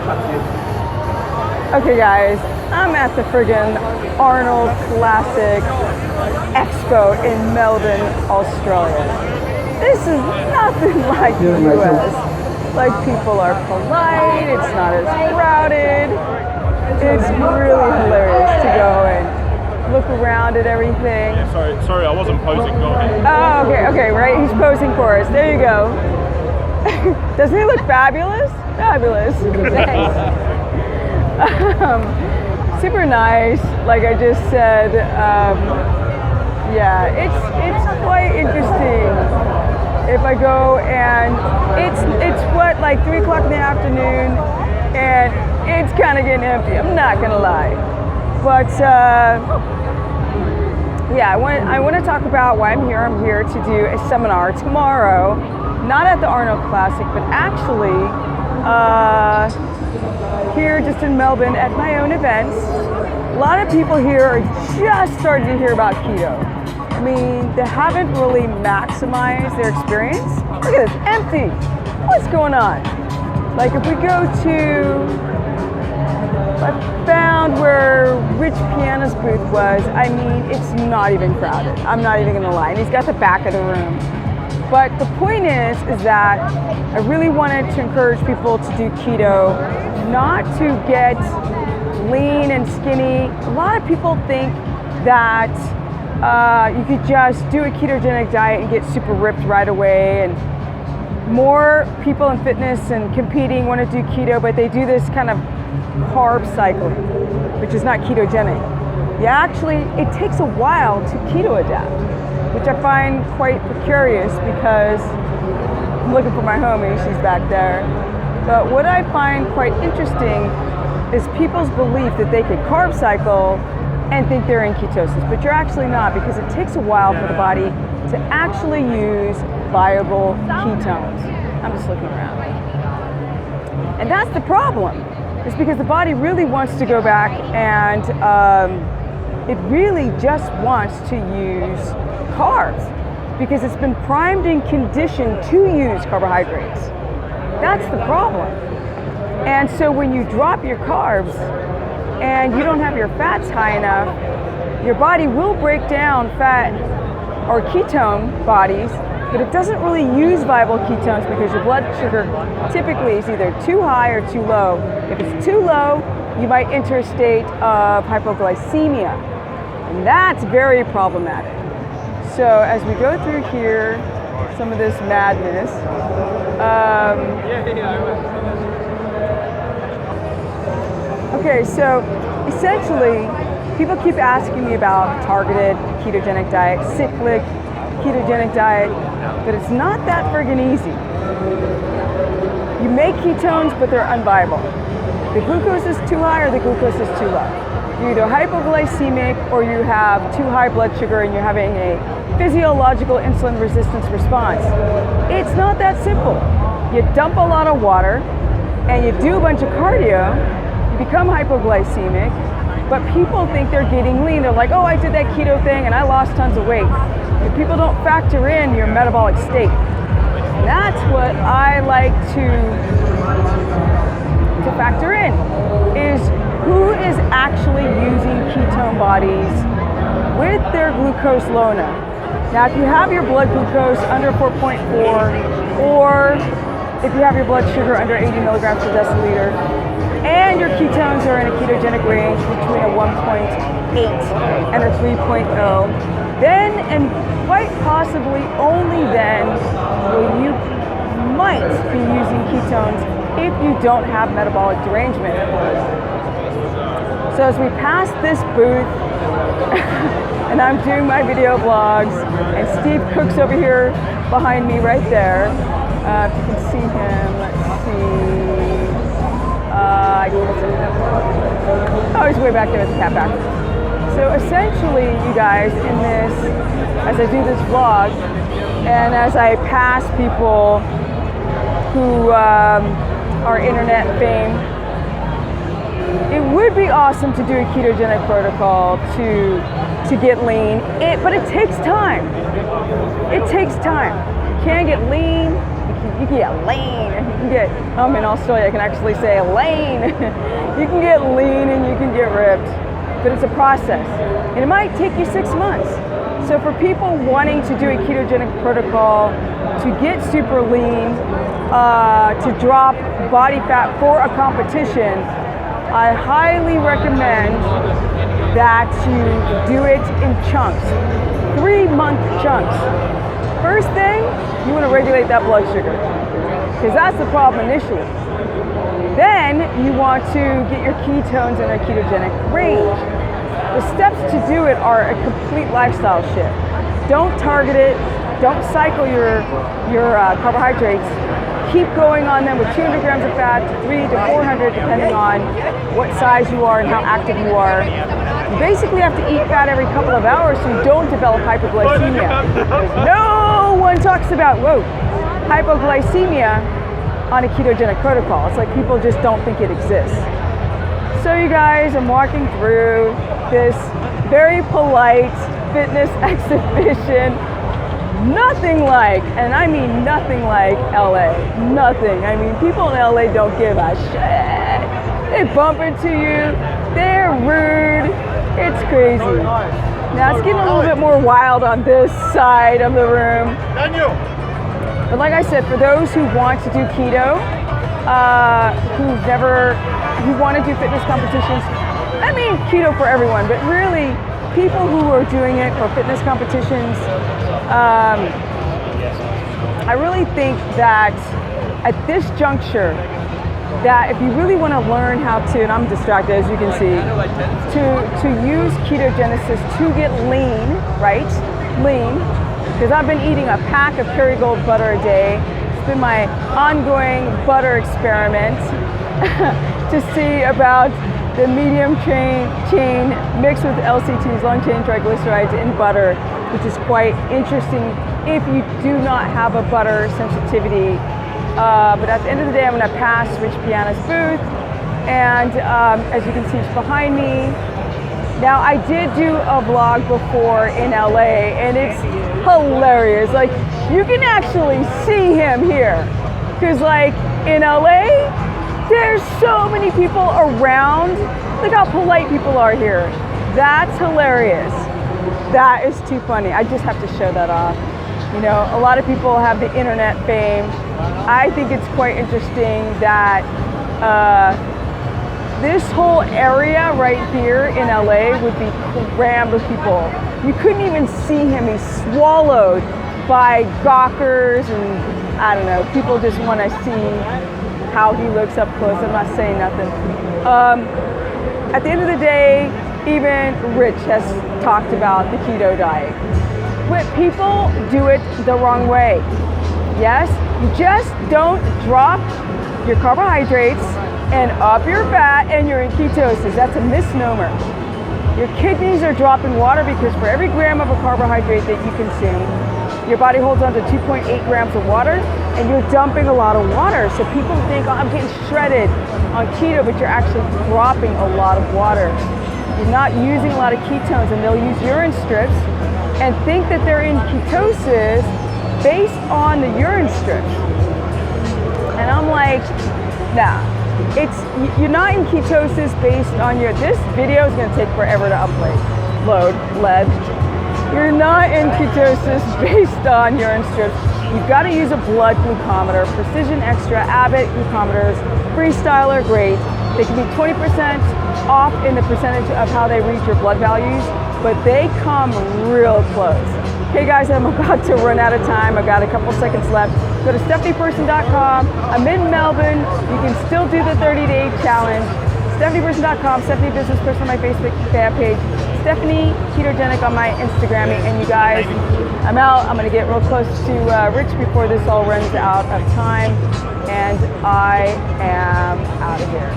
Okay guys, I'm at the friggin' Arnold Classic Expo in Melbourne, Australia. This is nothing like the US. Like, people are polite, it's not as crowded. It's really hilarious to go and look around at everything. Yeah, sorry, I wasn't posing. Go ahead. Oh, okay, right, he's posing for us. There you go. Doesn't he look fabulous? Fabulous. Thanks. Super nice, like I just said. Yeah, it's quite interesting. If I go and it's what, like 3 o'clock in the afternoon, and it's kind of getting empty. I'm not gonna lie, but yeah, I want to talk about why I'm here. I'm here to do a seminar tomorrow, not at the Arnold Classic, but actually here just in Melbourne at my own events. A lot of people here are just starting to hear about keto. I mean, they haven't really maximized their experience. Look at this, empty. What's going on? Like, if we go to, I found where Rich Piana's booth was. I mean, it's not even crowded. I'm not even gonna lie. And he's got the back of the room. But the point is that I really wanted to encourage people to do keto, not to get lean and skinny. A lot of people think that you could just do a ketogenic diet and get super ripped right away, and more people in fitness and competing want to do keto, but they do this kind of carb cycling, which is not ketogenic. It takes a while to keto adapt, which I find quite precarious because I'm looking for my homie, she's back there. But what I find quite interesting is people's belief that they could carb cycle and think they're in ketosis, but you're actually not, because it takes a while for the body to actually use viable ketones. I'm just looking around. And that's the problem. It's because the body really wants to go back and it really just wants to use carbs because it's been primed and conditioned to use carbohydrates. That's the problem. And so when you drop your carbs and you don't have your fats high enough, your body will break down fat or ketone bodies, but it doesn't really use viable ketones because your blood sugar typically is either too high or too low. If it's too low, you might enter a state of hypoglycemia, and that's very problematic. So as we go through here, some of this madness, okay, so essentially, people keep asking me about targeted ketogenic diet, cyclic ketogenic diet, but it's not that friggin' easy. You make ketones, but they're unviable. The glucose is too high or the glucose is too low. You're either hypoglycemic or you have too high blood sugar and you're having a physiological insulin resistance response. It's not that simple. You dump a lot of water and you do a bunch of cardio, you become hypoglycemic, but people think they're getting lean. They're like, oh, I did that keto thing and I lost tons of weight. But people don't factor in your metabolic state. And that's what I like to factor in, is who is actually using ketone bodies with their glucose low enough. Now, if you have your blood glucose under 4.4, or if you have your blood sugar under 80 milligrams per deciliter, and your ketones are in a ketogenic range between a 1.8 and a 3.0, then, and quite possibly only then, will you might be using ketones if you don't have metabolic derangement. So as we pass this booth, and I'm doing my video blogs, and Steve Cook's over here behind me right there. If you can see him, let's see. Oh, he's way back there with the cat back. So essentially, you guys, in this, as I do this vlog, and as I pass people who are internet fame, it would be awesome to do a ketogenic protocol to get lean, but it takes time. It takes time. You can't get lean, you you can get lean, you can get, I'm in Australia, I can actually say lean. You can get lean and you can get ripped, but it's a process. And it might take you 6 months. So for people wanting to do a ketogenic protocol, to get super lean, to drop body fat for a competition, I highly recommend that you do it in chunks, 3-month chunks. First thing, you want to regulate that blood sugar, because that's the problem initially. Then you want to get your ketones in a ketogenic range. The steps to do it are a complete lifestyle shift. Don't target it, don't cycle your carbohydrates. Keep going on them with 200 grams of fat to 300 to 400, depending on what size you are and how active you are. You basically have to eat fat every couple of hours so you don't develop hypoglycemia. No one talks about, hypoglycemia on a ketogenic protocol. It's like people just don't think it exists. So you guys, I'm walking through this very polite fitness exhibition. Nothing like, and I mean nothing like LA. Nothing. I mean, people in LA don't give a shit. They bump into you. They're rude. It's crazy. Now it's getting a little bit more wild on this side of the room. But like I said, for those who want to do keto, who want to do fitness competitions, I mean keto for everyone, but really people who are doing it for fitness competitions, I really think that at this juncture, that if you really want to learn how to, and I'm distracted as you can see, to use ketogenesis to get lean, right? Lean, because I've been eating a pack of Kerrygold butter a day. It's been my ongoing butter experiment to see about the medium chain mixed with LCTs, long chain triglycerides in butter, which is quite interesting if you do not have a butter sensitivity. But at the end of the day, I'm going to pass Rich Piana's booth, and as you can see, it's behind me. Now, I did do a vlog before in LA, and it's hilarious. Like, you can actually see him here, because like in LA, there's so many people around. Look how polite people are here. That's hilarious. That is too funny. I just have to show that off. You know, a lot of people have the internet fame. I think it's quite interesting that this whole area right here in LA would be crammed with people. You couldn't even see him. He's swallowed by gawkers and I don't know, people just want to see how he looks up close. I'm not saying nothing. At the end of the day, even Rich has talked about the keto diet. But people do it the wrong way. Yes, you just don't drop your carbohydrates and up your fat and you're in ketosis. That's a misnomer. Your kidneys are dropping water because for every gram of a carbohydrate that you consume, your body holds on to 2.8 grams of water and you're dumping a lot of water. So people think, oh, I'm getting shredded on keto, but you're actually dropping a lot of water. You're not using a lot of ketones, and they'll use urine strips and think that they're in ketosis based on the urine strips. And I'm like, nah, you're not in ketosis based on this video is gonna take forever to load. You're not in ketosis based on urine strips. You've got to use a blood glucometer, Precision Extra, Abbott glucometers, Freestyler, great. They can be 20% off in the percentage of how they read your blood values, but they come real close. Hey guys, I'm about to run out of time. I've got a couple seconds left. Go to stephanieperson.com. I'm in Melbourne. You can still do the 30-day challenge. stephanieperson.com, Stephanie Business Person on my Facebook fan page, Stephanie Ketogenic on my Instagram. And you guys, I'm out. I'm going to get real close to Rich before this all runs out of time. And I am out of here.